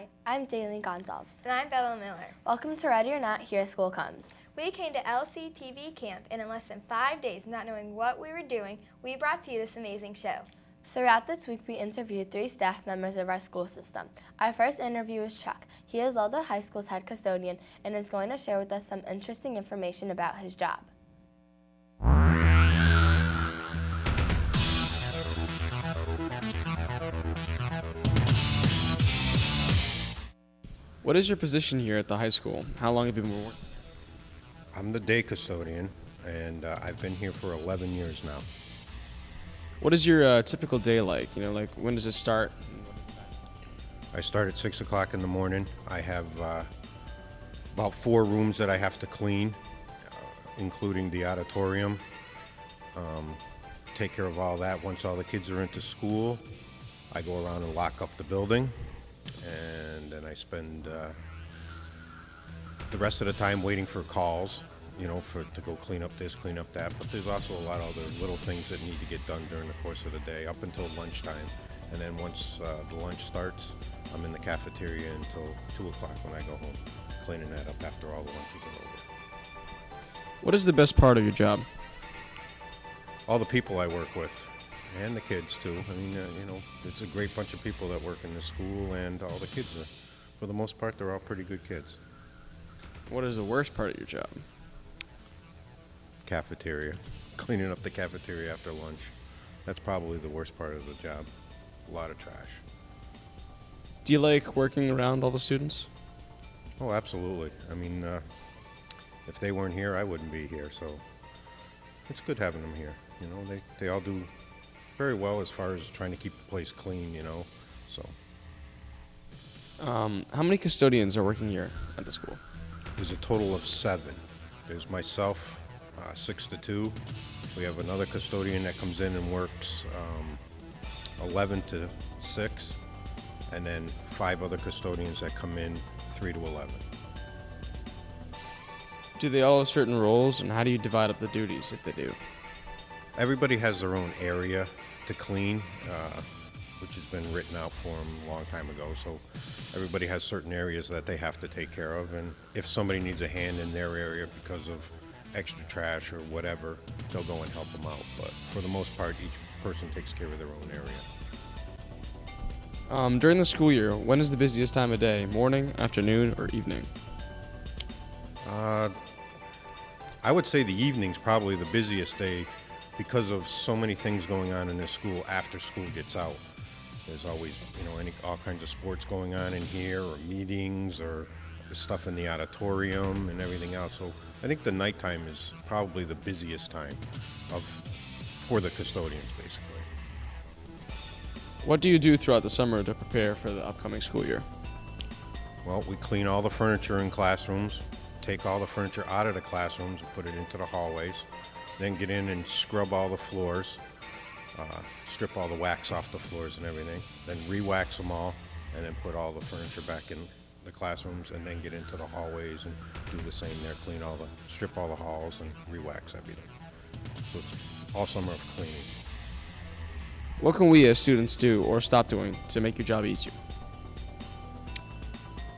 Hi, I'm Daylene Gonzalez. And I'm Bella Miller. Welcome to Ready or Not, Here School Comes. We came to LCTV camp, and in less than 5 days, not knowing what we were doing, we brought to you this amazing show. Throughout this week, we interviewed 3 staff members of our school system. Our first interview is Chuck. He is Ludlow High School's head custodian and is going to share with us some interesting information about his job. What is your position here at the high school? How long have you been working? I'm the day custodian, and I've been here for 11 years now. What is your typical day like? Like when does it start? I start at 6 o'clock in the morning. I have about 4 rooms that I have to clean, including the auditorium. Take care of all that. Once all the kids are into school, I go around and lock up the building, and then I spend the rest of the time waiting for calls, to go clean up this, clean up that. But there's also a lot of other little things that need to get done during the course of the day up until lunchtime. And then once the lunch starts, I'm in the cafeteria until 2 o'clock when I go home, cleaning that up after all the lunches are over. What is the best part of your job? All the people I work with, and the kids too. I mean, it's a great bunch of people that work in this school, and all the kids are, for the most part, they're all pretty good kids. What is the worst part of your job? Cafeteria, cleaning up the cafeteria after lunch. That's probably the worst part of the job. A lot of trash. Do you like working around all the students? Oh, absolutely. I mean, if they weren't here, I wouldn't be here, so it's good having them here. They all do very well as far as trying to keep the place clean, so. How many custodians are working here at the school? There's a total of 7. There's myself, 6 to 2. We have another custodian that comes in and works 11 to 6, and then 5 other custodians that come in 3 to 11. Do they all have certain roles, and how do you divide up the duties if they do? Everybody has their own area to clean, which has been written out for them a long time ago. So everybody has certain areas that they have to take care of, and if somebody needs a hand in their area because of extra trash or whatever, they'll go and help them out. But for the most part, each person takes care of their own area. During the school year, when is the busiest time of day? Morning, afternoon, or evening? I would say the evening's probably the busiest day because of so many things going on in this school after school gets out. There's always, all kinds of sports going on in here, or meetings, or stuff in the auditorium and everything else. So I think the nighttime is probably the busiest time for the custodians, basically. What do you do throughout the summer to prepare for the upcoming school year? Well, we clean all the furniture in classrooms, take all the furniture out of the classrooms and put it into the hallways, then get in and scrub all the floors, strip all the wax off the floors and everything, then re-wax them all, and then put all the furniture back in the classrooms, and then get into the hallways and do the same there, strip all the halls and re-wax everything. So it's all summer of cleaning. What can we as students do or stop doing to make your job easier?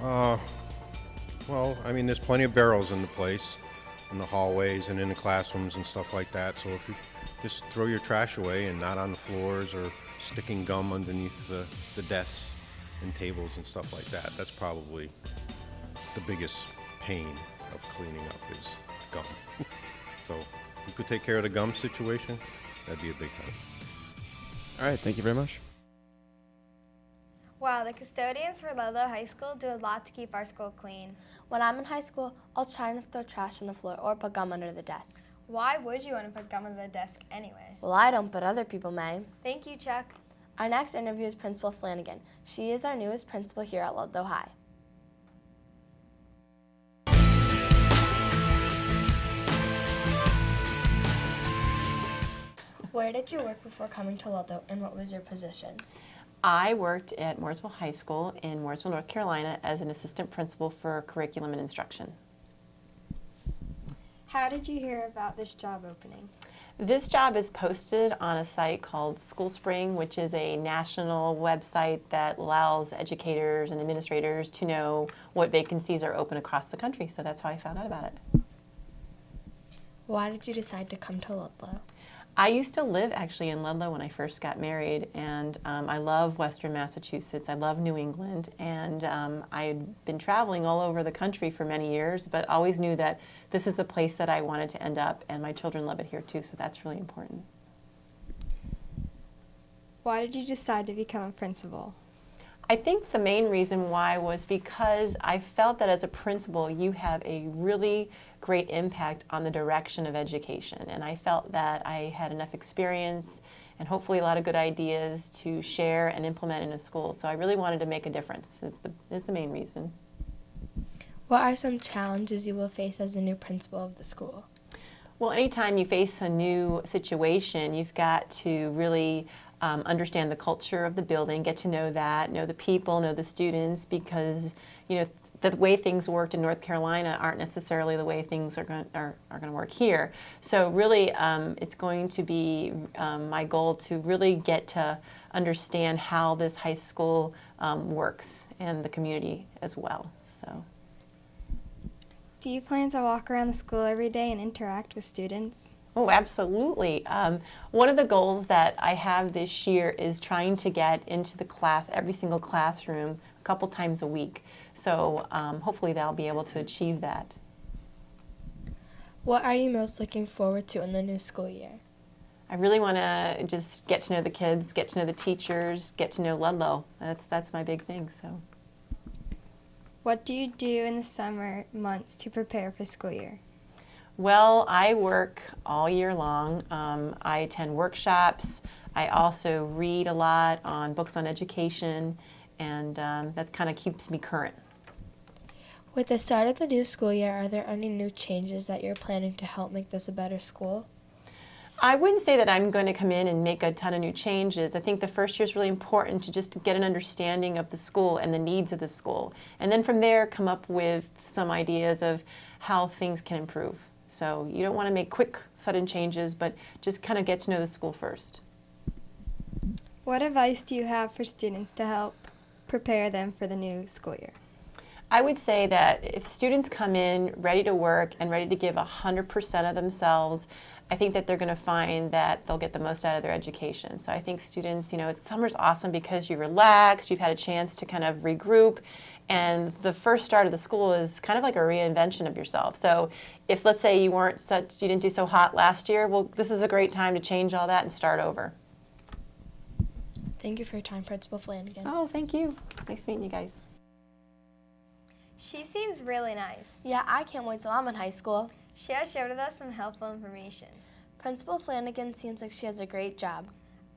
Well, I mean, there's plenty of barrels in the place, in the hallways and in the classrooms and stuff like that. So if you just throw your trash away and not on the floors or sticking gum underneath the desks and tables and stuff like that, that's probably the biggest pain of cleaning up is gum. So if you could take care of the gum situation, that'd be a big help. All right, thank you very much. Wow, the custodians for Ludlow High School do a lot to keep our school clean. When I'm in high school, I'll try not to throw trash on the floor or put gum under the desks. Why would you want to put gum under the desk anyway? Well, I don't, but other people may. Thank you, Chuck. Our next interview is Principal Flanagan. She is our newest principal here at Ludlow High. Where did you work before coming to Ludlow, and what was your position? I worked at Mooresville High School in Mooresville, North Carolina as an assistant principal for curriculum and instruction. How did you hear about this job opening? This job is posted on a site called School Spring, which is a national website that allows educators and administrators to know what vacancies are open across the country. So that's how I found out about it. Why did you decide to come to Ludlow? I used to live actually in Ludlow when I first got married, and I love Western Massachusetts. I love New England, and I had been traveling all over the country for many years, but always knew that this is the place that I wanted to end up, and my children love it here too, so that's really important. Why did you decide to become a principal? I think the main reason why was because I felt that as a principal you have a really great impact on the direction of education, and I felt that I had enough experience and hopefully a lot of good ideas to share and implement in a school. So I really wanted to make a difference is the main reason. What are some challenges you will face as a new principal of the school? Well, anytime you face a new situation, you've got to really understand the culture of the building, get to know that, know the people, know the students, because the way things worked in North Carolina aren't necessarily the way things are going to work here. So really, it's going to be my goal to really get to understand how this high school works and the community as well. So. Do you plan to walk around the school every day and interact with students? Oh, absolutely. One of the goals that I have this year is trying to get into the class, every single classroom, a couple times a week. So hopefully they'll be able to achieve that. What are you most looking forward to in the new school year? I really want to just get to know the kids, get to know the teachers, get to know Ludlow. That's my big thing. So. What do you do in the summer months to prepare for school year? Well, I work all year long. I attend workshops. I also read a lot on books on education, and that kind of keeps me current. With the start of the new school year, are there any new changes that you're planning to help make this a better school? I wouldn't say that I'm going to come in and make a ton of new changes. I think the first year is really important to just get an understanding of the school and the needs of the school. And then from there, come up with some ideas of how things can improve. So you don't want to make quick, sudden changes, but just kind of get to know the school first. What advice do you have for students to help prepare them for the new school year? I would say that if students come in ready to work and ready to give 100% of themselves, I think that they're going to find that they'll get the most out of their education. So I think students, summer's awesome because you relax, you've had a chance to kind of regroup, and the first start of the school is kind of like a reinvention of yourself. So if, let's say, you didn't do so hot last year, well, this is a great time to change all that and start over. Thank you for your time, Principal Flanagan. Oh, thank you. Nice meeting you guys. She seems really nice. Yeah, I can't wait till I'm in high school. She has shared with us some helpful information. Principal Flanagan seems like she has a great job.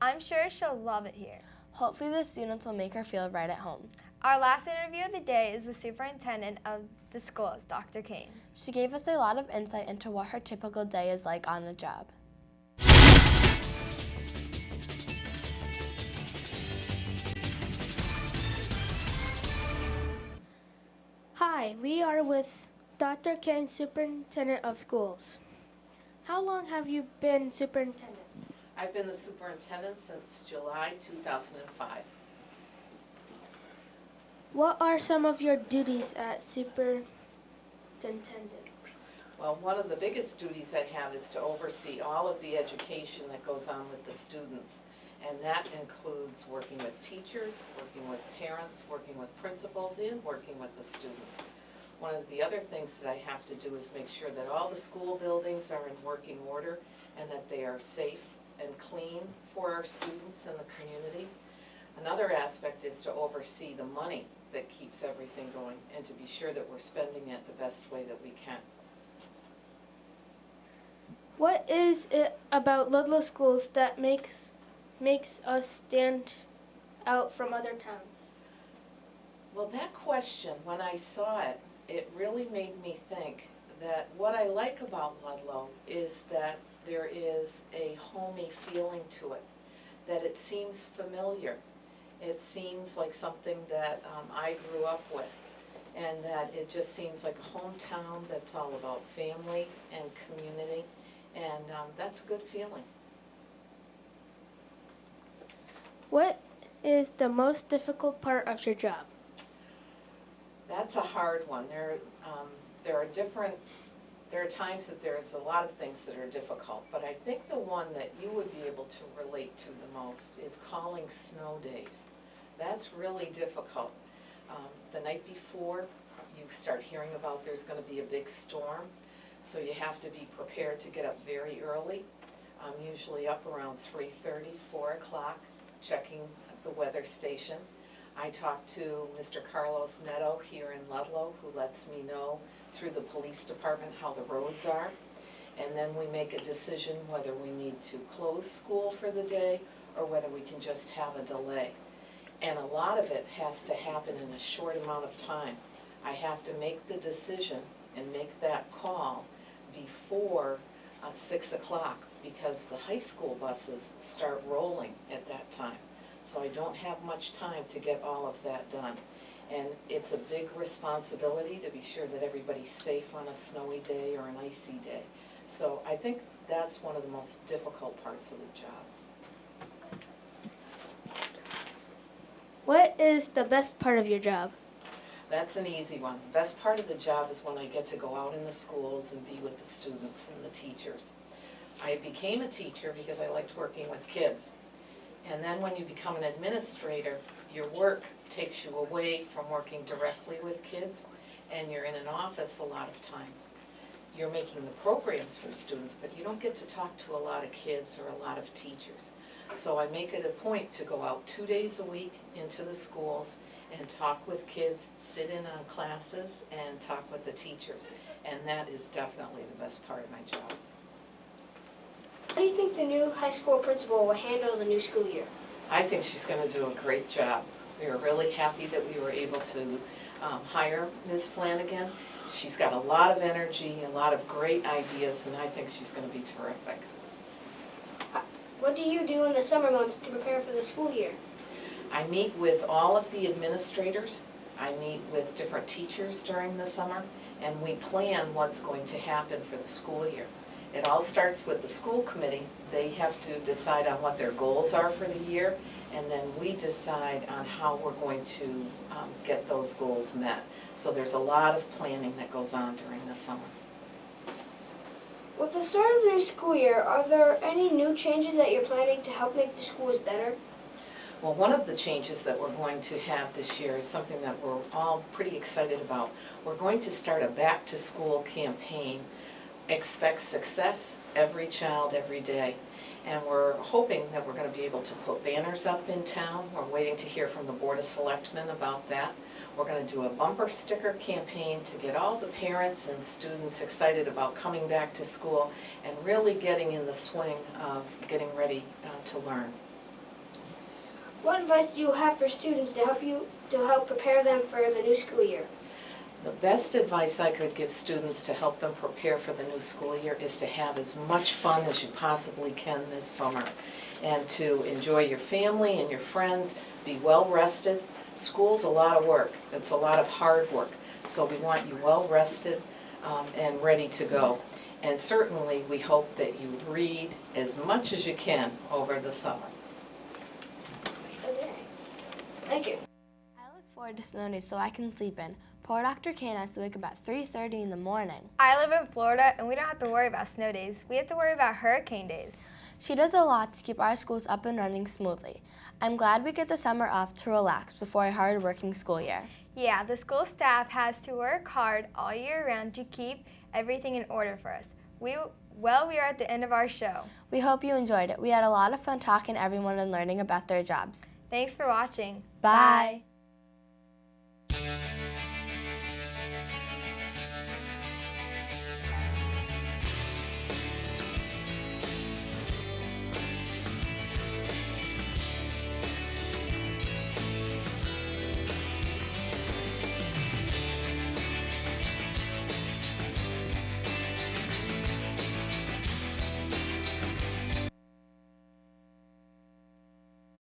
I'm sure she'll love it here. Hopefully the students will make her feel right at home. Our last interview of the day is the superintendent of the schools, Dr. Kane. She gave us a lot of insight into what her typical day is like on the job. Hi, we are with Dr. Kane, Superintendent of Schools. How long have you been superintendent? I've been the superintendent since July 2005. What are some of your duties as superintendent? Well, one of the biggest duties I have is to oversee all of the education that goes on with the students. And that includes working with teachers, working with parents, working with principals, and working with the students. One of the other things that I have to do is make sure that all the school buildings are in working order and that they are safe and clean for our students and the community. Another aspect is to oversee the money that keeps everything going and to be sure that we're spending it the best way that we can. What is it about Ludlow schools that makes us stand out from other towns? Well, that question, when I saw it, it really made me think that what I like about Ludlow is that there is a homey feeling to it, that it seems familiar. It seems like something that I grew up with, and that it just seems like a hometown that's all about family and community and that's a good feeling. What is the most difficult part of your job? That's a hard one. There are times that there's a lot of things that are difficult, but I think the one that you would be able to relate to the most is calling snow days. That's really difficult. The night before, you start hearing about there's going to be a big storm, so you have to be prepared to get up very early. I'm usually up around 3:30, 4 o'clock, checking the weather station. I talk to Mr. Carlos Netto here in Ludlow, who lets me know through the police department how the roads are. And then we make a decision whether we need to close school for the day or whether we can just have a delay. And a lot of it has to happen in a short amount of time. I have to make the decision and make that call before 6 o'clock because the high school buses start rolling at that time. So I don't have much time to get all of that done. And it's a big responsibility to be sure that everybody's safe on a snowy day or an icy day. So I think that's one of the most difficult parts of the job. What is the best part of your job? That's an easy one. The best part of the job is when I get to go out in the schools and be with the students and the teachers. I became a teacher because I liked working with kids. And then when you become an administrator, your work takes you away from working directly with kids, and you're in an office a lot of times. You're making the programs for students, but you don't get to talk to a lot of kids or a lot of teachers. So I make it a point to go out 2 days a week into the schools and talk with kids, sit in on classes, and talk with the teachers. And that is definitely the best part of my job. How do you think the new high school principal will handle the new school year? I think she's going to do a great job. We are really happy that we were able to hire Ms. Flanagan. She's got a lot of energy, a lot of great ideas, and I think she's going to be terrific. What do you do in the summer months to prepare for the school year? I meet with all of the administrators. I meet with different teachers during the summer, and we plan what's going to happen for the school year. It all starts with the school committee. They have to decide on what their goals are for the year, and then we decide on how we're going to get those goals met. So there's a lot of planning that goes on during the summer. With the start of the new school year, are there any new changes that you're planning to help make the schools better? Well, one of the changes that we're going to have this year is something that we're all pretty excited about. We're going to start a back-to-school campaign. Expect success, every child, every day. And we're hoping that we're going to be able to put banners up in town. We're waiting to hear from the Board of Selectmen about that. We're going to do a bumper sticker campaign to get all the parents and students excited about coming back to school and really getting in the swing of getting ready to learn. What advice do you have for students to help prepare them for the new school year? The best advice I could give students to help them prepare for the new school year is to have as much fun as you possibly can this summer and to enjoy your family and your friends, be well rested. School's a lot of work. It's a lot of hard work. So we want you well rested and ready to go. And certainly we hope that you read as much as you can over the summer. Okay. Thank you. I look forward to snow days so I can sleep in. Poor Dr. Kane has to wake up at 3:30 in the morning. I live in Florida, and we don't have to worry about snow days. We have to worry about hurricane days. She does a lot to keep our schools up and running smoothly. I'm glad we get the summer off to relax before a hard-working school year. Yeah, the school staff has to work hard all year round to keep everything in order for us. We are at the end of our show. We hope you enjoyed it. We had a lot of fun talking to everyone and learning about their jobs. Thanks for watching. Bye. Bye.